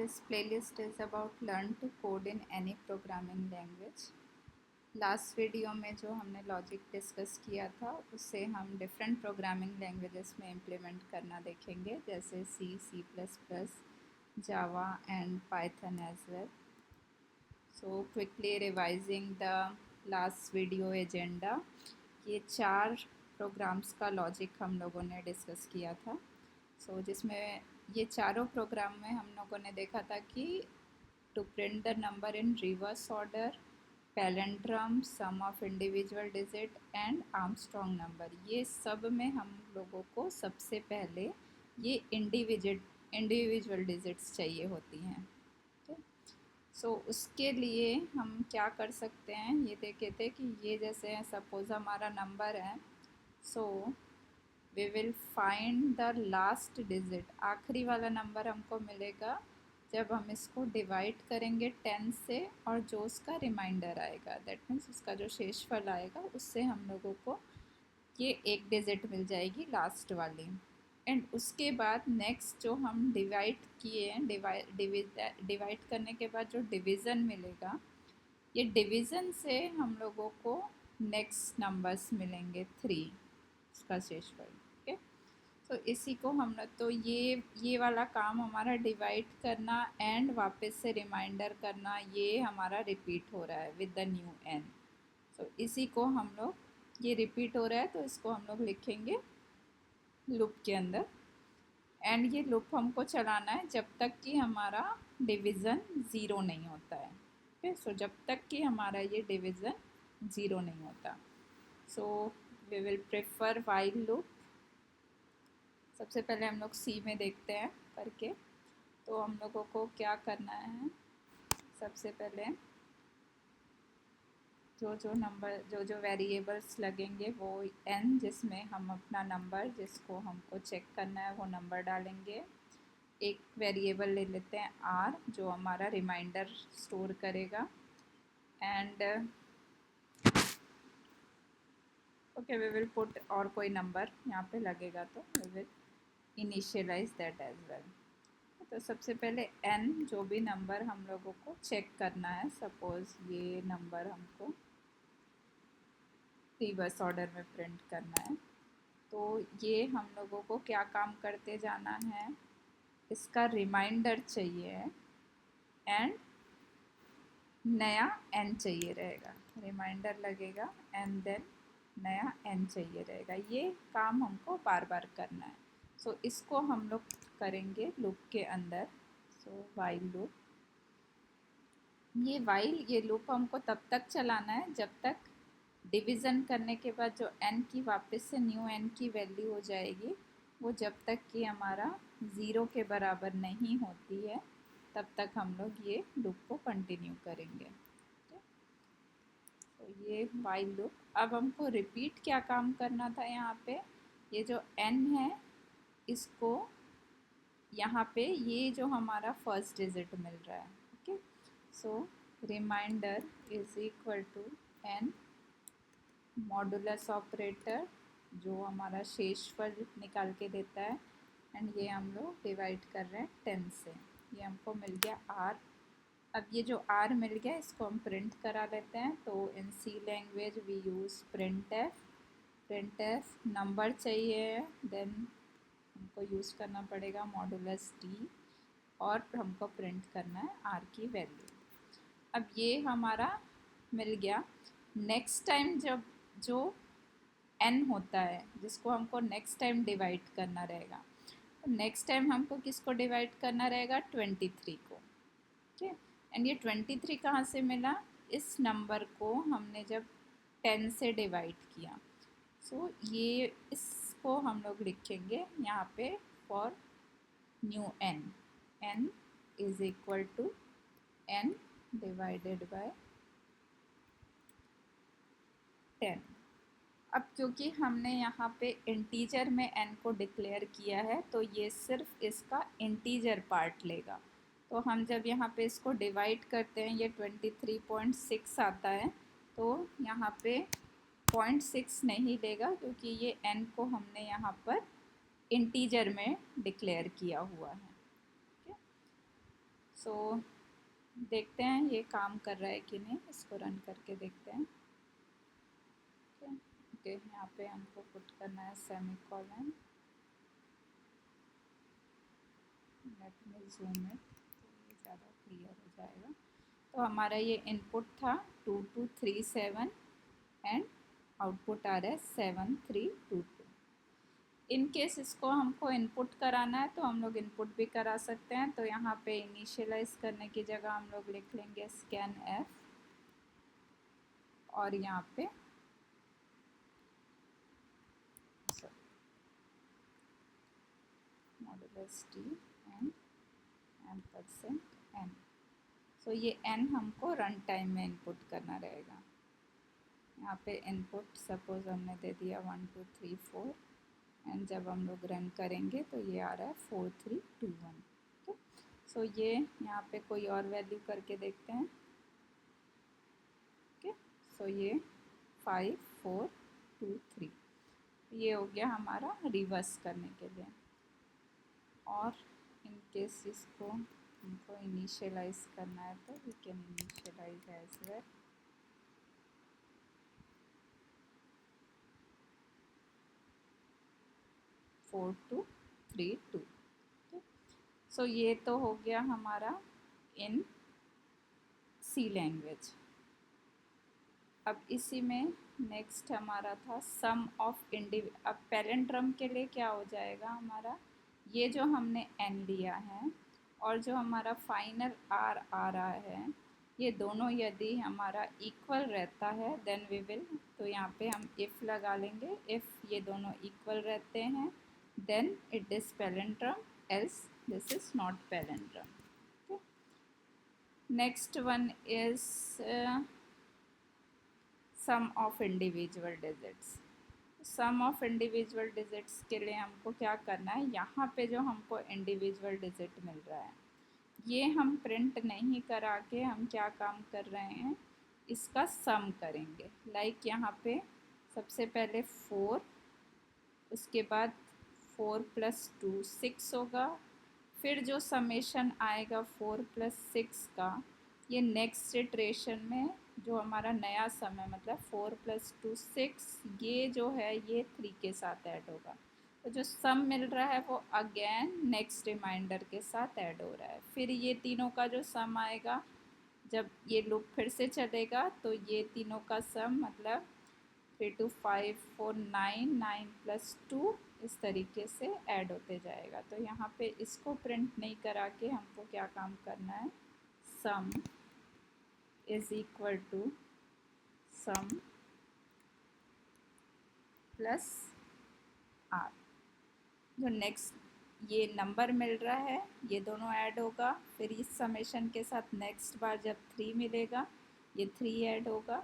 This playlist is about learn to code in any programming language. Last video में जो हमने logic discuss किया था उससे हम डिफरेंट प्रोग्रामिंग लैंग्वेजेस में इम्प्लीमेंट करना देखेंगे, जैसे C, C plus plus, Java and Python as well. So quickly revising the last video agenda. ये 4 प्रोग्राम्स का लॉजिक हम लोगों ने डिस्कस किया था. जिसमें ये चारों प्रोग्राम में हम लोगों ने देखा था कि to print the number in reverse order, palindrome, sum of individual digit and Armstrong number, ये सब में हम लोगों को सबसे पहले ये इंडिविजुअल डिजिट्स चाहिए होती हैं. उसके लिए हम क्या कर सकते हैं, ये देखे थे कि ये जैसे सपोज़ हमारा नंबर है. We will find the last digit, आखिरी वाला नंबर हमको मिलेगा जब हम इसको डिवाइड करेंगे 10 से, और जो उसका रिमाइंडर आएगा, दैट मीन्स उसका जो शेषफल आएगा उससे हम लोगों को ये एक डिजिट मिल जाएगी लास्ट वाली. एंड उसके बाद नेक्स्ट जो हम डिवाइड किए हैं, डिवाइड करने के बाद जो डिवीज़न मिलेगा, ये डिवीज़न से हम लोगों को नेक्स्ट नंबर्स मिलेंगे 3, उसका शेषफल. ओके, तो इसी को हम लोग, तो ये वाला काम हमारा डिवाइड करना एंड वापस से रिमाइंडर करना, ये हमारा रिपीट हो रहा है विद द न्यू एन. इसी को हम लोग, ये रिपीट हो रहा है तो इसको हम लोग लिखेंगे लूप के अंदर. एंड ये लूप हमको चलाना है जब तक कि हमारा डिवीज़न ज़ीरो नहीं होता है. ओके, जब तक कि हमारा ये डिवीज़न ज़ीरो नहीं होता. We will prefer while loop. सबसे पहले हम लोग सी में देखते हैं करके. तो हम लोगों को क्या करना है, सबसे पहले जो वेरिएबल्स लगेंगे वो n, जिसमें हम अपना नंबर, जिसको हमको चेक करना है, वो नंबर डालेंगे. एक वेरिएबल ले लेते हैं r, जो हमारा रिमाइंडर स्टोर करेगा. And okay, we will put और कोई नंबर यहाँ पे लगेगा तो we will initialize that as well. तो सबसे पहले n, जो भी नंबर हम लोगों को चेक करना है, सपोज़ ये नंबर हमको रिवर्स ऑर्डर में प्रिंट करना है, तो ये हम लोगों को क्या काम करते जाना है, इसका रिमाइंडर चाहिए एंड नया n चाहिए रहेगा. रिमाइंडर लगेगा एंड देन नया n चाहिए रहेगा. ये काम हमको बार बार करना है. इसको हम लोग करेंगे लूप के अंदर. While loop. ये लूप हमको तब तक चलाना है जब तक डिवीज़न करने के बाद जो n की वापस से न्यू n की वैल्यू हो जाएगी, वो जब तक कि हमारा ज़ीरो के बराबर नहीं होती है, तब तक हम लोग ये लूप को कंटिन्यू करेंगे. तो ये वाइल लूप. अब हमको रिपीट क्या काम करना था यहाँ पे, ये जो n है इसको यहाँ पे ये जो हमारा फर्स्ट डिजिट मिल रहा है. Okay, remainder is equal to n modulus operator, जो हमारा शेषफल निकाल के देता है. एंड ये हम लोग डिवाइड कर रहे हैं 10 से. ये हमको मिल गया r. अब ये जो r मिल गया इसको हम प्रिंट करा लेते हैं. तो in C language we use printf number चाहिए, देन हमको यूज़ करना पड़ेगा मॉडुलस d, और हमको प्रिंट करना है r की वैल्यू. अब ये हमारा मिल गया. नेक्स्ट टाइम जब जो n होता है, जिसको हमको नेक्स्ट टाइम डिवाइड करना रहेगा, तो नेक्स्ट टाइम हमको किसको डिवाइड करना रहेगा, 23 को. ओके, एंड ये 23 कहाँ से मिला, इस नंबर को हमने जब 10 से डिवाइड किया. ये इसको हम लोग लिखेंगे यहाँ पे for new n is equal to n divided by 10. अब क्योंकि हमने यहाँ पे इंटीजर में n को डिक्लेयर किया है, तो ये सिर्फ इसका इंटीजर पार्ट लेगा. तो हम जब यहाँ पे इसको डिवाइड करते हैं, ये 23.6 आता है, तो यहाँ पे 0.6 नहीं लेगा, क्योंकि ये n को हमने यहाँ पर इंटीजर में डिक्लेयर किया हुआ है. सो देखते हैं ये काम कर रहा है कि नहीं, इसको रन करके देखते हैं। ओके, यहाँ पे हमको पुट करना है semicolon. Let me zoom it, तो ये ज़्यादा क्लियर हो जाएगा। तो हमारा ये इनपुट था 2237 एंड आउटपुट आ रहा है 7322। इन केस इसको हमको इनपुट कराना है तो हम लोग इनपुट भी करा सकते हैं। तो यहाँ पे इनिशियलाइज करने की जगह हम लोग लिख लेंगे स्कैन एफ, और यहाँ पे मॉडुलस टी एंड एम%n। सो ये n हमको रन टाइम में इनपुट करना रहेगा। यहाँ पे इनपुट सपोज हमने दे दिया 1 2 3 4, एंड जब हम लोग रन करेंगे तो ये आ रहा है 4321। तो सो ये यहाँ पे कोई और वैल्यू करके देखते हैं। ओके, सो ये 5423 ये हो गया हमारा रिवर्स करने के लिए। और इन केस इसको हमको इनिशियलाइज करना है तो we can initialise as well. Four two three two. So ये तो हो गया हमारा इन सी लैंग्वेज। अब इसी में नेक्स्ट हमारा था सम ऑफ अब पैलेंड्रम के लिए क्या हो जाएगा हमारा, ये जो हमने एन लिया है और जो हमारा फाइनल आर आ रहा है, ये दोनों यदि हमारा इक्वल रहता है देन वी विल, तो यहाँ पे हम इफ़ लगा लेंगे। इफ़ ये दोनों इक्वल रहते हैं then it is palindrome, else this is not palindrome. Next one is sum of individual digits. Sum of individual digits के लिए हमको क्या करना है, यहाँ पे जो हमको इंडिविजुअल डिजिट मिल रहा है ये हम प्रिंट नहीं करा के हम क्या काम कर रहे हैं, इसका सम करेंगे। लाइक यहाँ पे सबसे पहले 4, उसके बाद 4 + 2 6 होगा, फिर जो समेशन आएगा 4 + 6 का, ये नेक्स्ट इटरेशन में जो हमारा नया सम है मतलब 4 + 2 6, ये जो है ये 3 के साथ ऐड होगा। तो जो सम मिल रहा है वो अगेन नेक्स्ट रिमाइंडर के साथ ऐड हो रहा है। फिर ये तीनों का जो सम आएगा, जब ये लूप फिर से चलेगा तो ये तीनों का सम मतलब 3 2 5 4 9 9 + 2 इस तरीके से ऐड होते जाएगा। तो यहाँ पे इसको प्रिंट नहीं करा के हमको क्या काम करना है, sum is equal to sum plus r. जो नेक्स्ट ये नंबर मिल रहा है ये दोनों ऐड होगा, फिर इस समेशन के साथ नेक्स्ट बार जब 3 मिलेगा ये 3 ऐड होगा,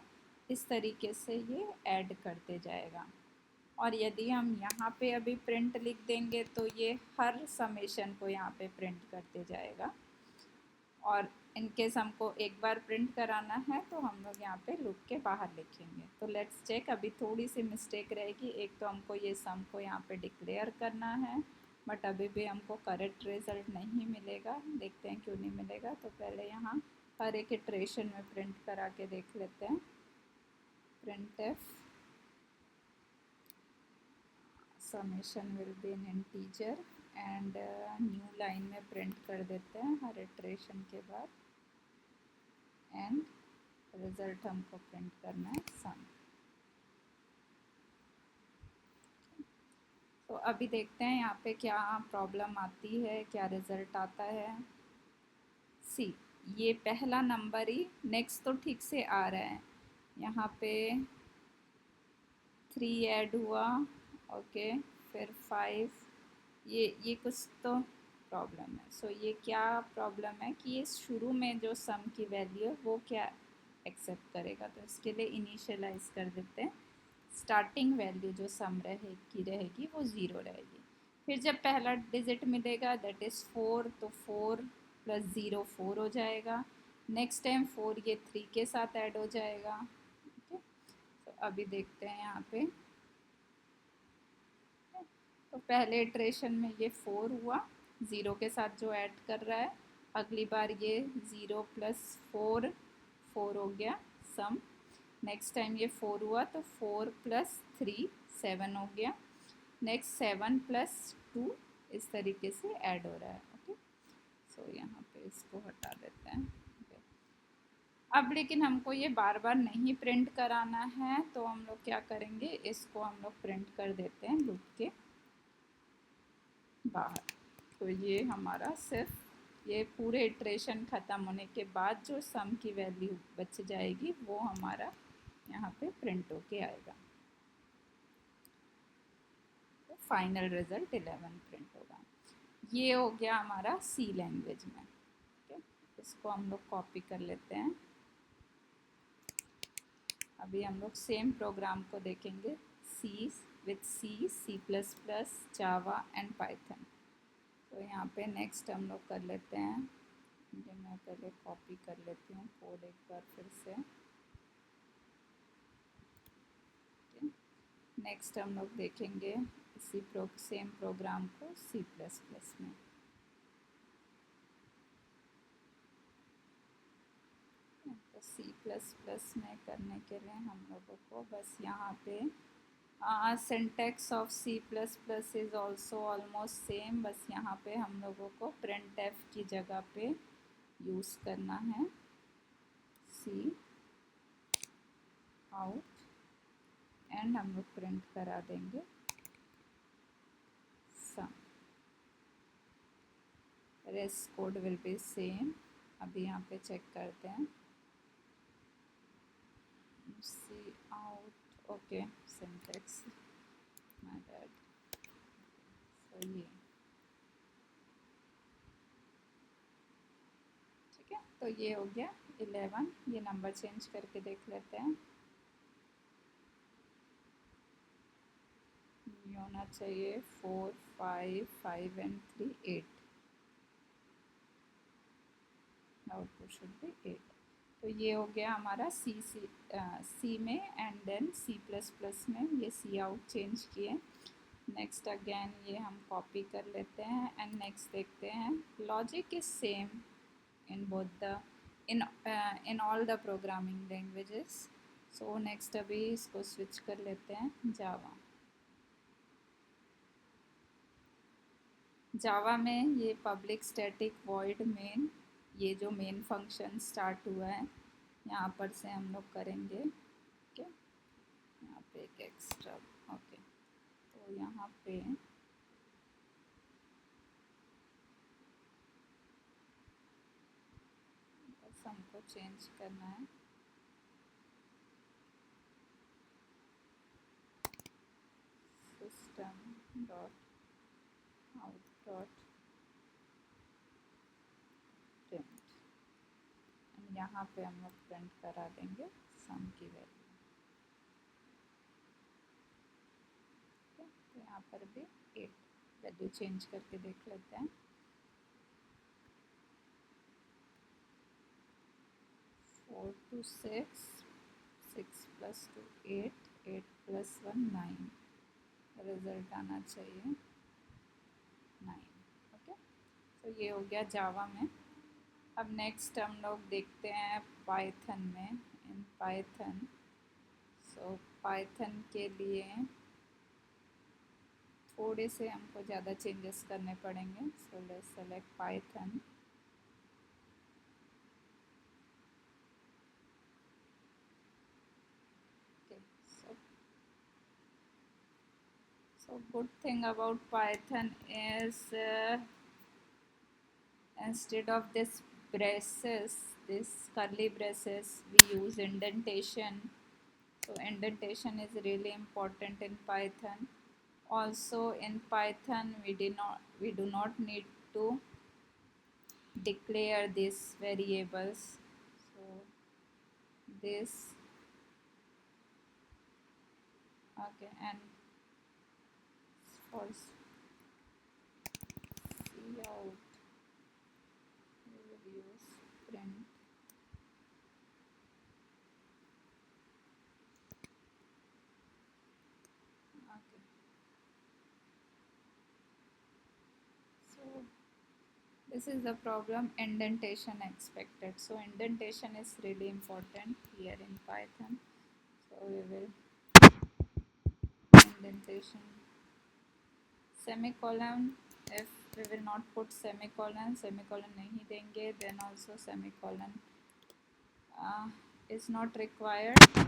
इस तरीके से ये ऐड करते जाएगा। और यदि हम यहाँ पे अभी प्रिंट लिख देंगे तो ये हर समेशन को यहाँ पे प्रिंट करते जाएगा। और इनकेस हमको एक बार प्रिंट कराना है तो हम लोग यहाँ पे लूप के बाहर लिखेंगे। तो लेट्स चेक, अभी थोड़ी सी मिस्टेक रहेगी। एक तो हमको ये सम को यहाँ पे डिक्लेयर करना है बट अभी भी हमको करेक्ट रिज़ल्ट नहीं मिलेगा। देखते हैं क्यों नहीं मिलेगा। तो पहले यहाँ हर एक इटरेशन में प्रिंट करा के देख लेते हैं। Print F summation will be in integer and new line में प्रिंट कर देते हैं हर इटरेशन के बाद, एंड रिज़ल्ट हमको प्रिंट करना है सम। तो अभी देखते हैं यहाँ पे क्या प्रॉब्लम आती है, क्या रिज़ल्ट आता है। सी, ये पहला नंबर ही नेक्स्ट तो ठीक से आ रहा है, यहाँ पे 3 ऐड हुआ, ओके, फिर 5, ये कुछ तो प्रॉब्लम है। सो ये क्या प्रॉब्लम है कि ये शुरू में जो सम की वैल्यू है वो क्या एक्सेप्ट करेगा। तो इसके लिए इनिशियलाइज कर देते हैं। स्टार्टिंग वैल्यू जो सम रहेगी वो 0 रहेगी। फिर जब पहला डिजिट मिलेगा दैट इज़ 4, तो 4 + 0 4 हो जाएगा। नेक्स्ट टाइम 4 ये 3 के साथ ऐड हो जाएगा। ओके, तो अभी देखते हैं यहाँ पे। तो पहले इटरेशन में ये 4 हुआ 0 के साथ जो ऐड कर रहा है, अगली बार ये 0 + 4 4 हो गया सम। नेक्स्ट टाइम ये 4 हुआ तो 4 + 3 7 हो गया। नेक्स्ट 7 + 2 इस तरीके से ऐड हो रहा है। ओके, सो यहाँ पे इसको हटा देते हैं। अब लेकिन हमको ये बार बार नहीं प्रिंट कराना है, तो हम लोग क्या करेंगे, इसको हम लोग प्रिंट कर देते हैं लूप के बाहर। तो ये हमारा सिर्फ ये पूरे इटरेशन ख़त्म होने के बाद जो सम की वैल्यू बच जाएगी वो हमारा यहाँ पे प्रिंट होके आएगा। तो फाइनल रिजल्ट 11 प्रिंट होगा। ये हो गया हमारा सी लैंग्वेज में। ओके, इसको हम लोग कॉपी कर लेते हैं। अभी हम लोग सेम प्रोग्राम को देखेंगे C with C plus plus, Java and Python. तो यहाँ पे नेक्स्ट हम लोग कर लेते हैं। ये मैं पहले कॉपी कर लेती हूँ कोड एक बार फिर से। नेक्स्ट हम लोग देखेंगे इसी सेम प्रोग्राम को सी प्लस प्लस में। तो सी प्लस प्लस में करने के लिए हम लोगों को बस यहाँ पे syntax of C plus plus is also almost same, बस यहाँ पे हम लोगों को प्रिंट एफ की जगह पे यूज़ करना है सी आउट एंड हम लोग प्रिंट करा देंगे sum. Rest code will be same. अभी यहाँ पे चेक करते हैं cout. Okay, syntax my bad. तो ये ठीक है, तो ये हो गया 11। ये नंबर चेंज करके देख लेते हैं। ये होना चाहिए 4 5 5 एंड 3 8। Output should be 8। तो ये हो गया हमारा सी में and then C plus plus में ये सी आउट चेंज किए। नेक्स्ट अगेन ये हम कॉपी कर लेते हैं एंड नेक्स्ट देखते हैं logic is same in both the in all the programming languages. So next अभी इसको स्विच कर लेते हैं जावा। जावा में ये पब्लिक स्टैटिक वॉइड मेन, ये जो मेन फंक्शन स्टार्ट हुआ है यहाँ पर से हम लोग करेंगे। ओके, यहाँ पे एक एक्स्ट्रा। ओके, तो यहाँ पे बस हमको चेंज करना है system dot out dot print. यहाँ पे हम लोग प्रिंट करा देंगे सम की वैल्यू। तो यहाँ पर भी 8 वैल्यू चेंज करके देख लेते हैं। 4 to 6, 6 + 2 8, 8 + 1 9। रिजल्ट आना चाहिए 9। ओके, तो ये हो गया जावा में। अब नेक्स्ट हम लोग देखते हैं पाइथन में। इन पाइथन, सो पाइथन के लिए थोड़े से हमको ज़्यादा चेंजेस करने पड़ेंगे। So let's select Python. So good thing about Python is instead of this braces, this curly braces, we use indentation. So indentation is really important in Python. Also in Python, we do not need to declare these variables. So this, okay, and for cout we will use print. Okay, so This is the problem, indentation expected. So indentation is really important here in Python. So we will indentation semicolon. If we will not put semicolon नहीं देंगे, then also semicolon is not required.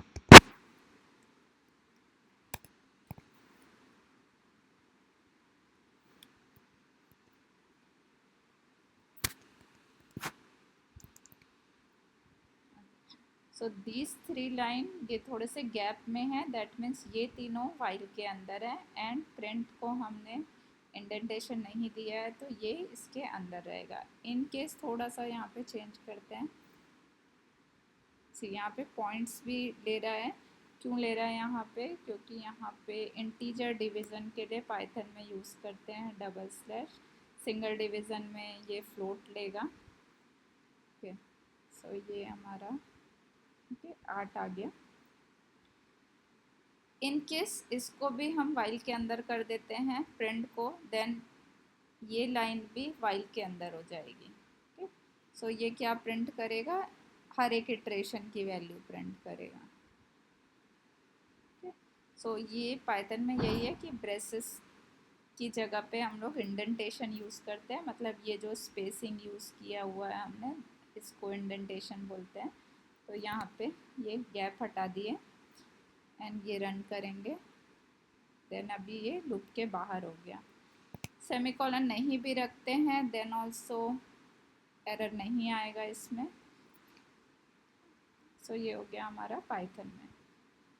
So these three line ये थोड़े से gap में है, that means ये तीनों while के अंदर है, एंड प्रिंट को हमने इंडेंटेशन नहीं दिया है तो ये इसके अंदर रहेगा। इन केस थोड़ा सा यहाँ पे चेंज करते हैं। सी यहाँ पे पॉइंट्स भी ले रहा है, क्यों ले रहा है यहाँ पे, क्योंकि यहाँ पे इंटीजर डिवीज़न के लिए पाइथन में यूज़ करते हैं डबल स्लैश, सिंगल डिवीज़न में ये फ्लोट लेगा। ओके, सो ये हमारा ओके 8 आ गया। इन केस इसको भी हम वाइल के अंदर कर देते हैं प्रिंट को, देन ये लाइन भी वाइल के अंदर हो जाएगी। ओके, सो ये क्या प्रिंट करेगा, हर एक इटरेशन की वैल्यू प्रिंट करेगा। ओके, सो ये पाइथन में यही है कि ब्रेसेस की जगह पे हम लोग इंडेंटेशन यूज़ करते हैं, मतलब ये जो स्पेसिंग यूज़ किया हुआ है हमने इसको इंडेंटेशन बोलते हैं। तो यहाँ पे ये गैप हटा दिए एंड ये रन करेंगे, देन अभी ये लूप के बाहर हो गया। सेमीकोलन नहीं भी रखते हैं देन ऑल्सो एरर नहीं आएगा इसमें। सो ये हो गया हमारा पाइथन में।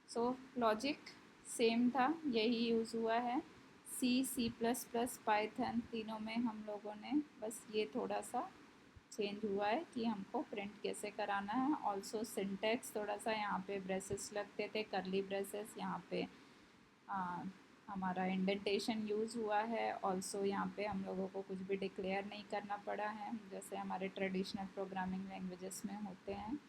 सो लॉजिक सेम था, यही यूज़ हुआ है। सी प्लस प्लस पाइथन तीनों में हम लोगों ने बस ये थोड़ा सा चेंज हुआ है कि हमको प्रिंट कैसे कराना है। ऑल्सो सिंटेक्स थोड़ा सा, यहाँ पे ब्रेसेस लगते थे करली ब्रेसेस, यहाँ पे हमारा इंडेंटेशन यूज़ हुआ है। ऑल्सो यहाँ पे हम लोगों को कुछ भी डिक्लेयर नहीं करना पड़ा है, जैसे हमारे ट्रेडिशनल प्रोग्रामिंग लैंग्वेजेस में होते हैं।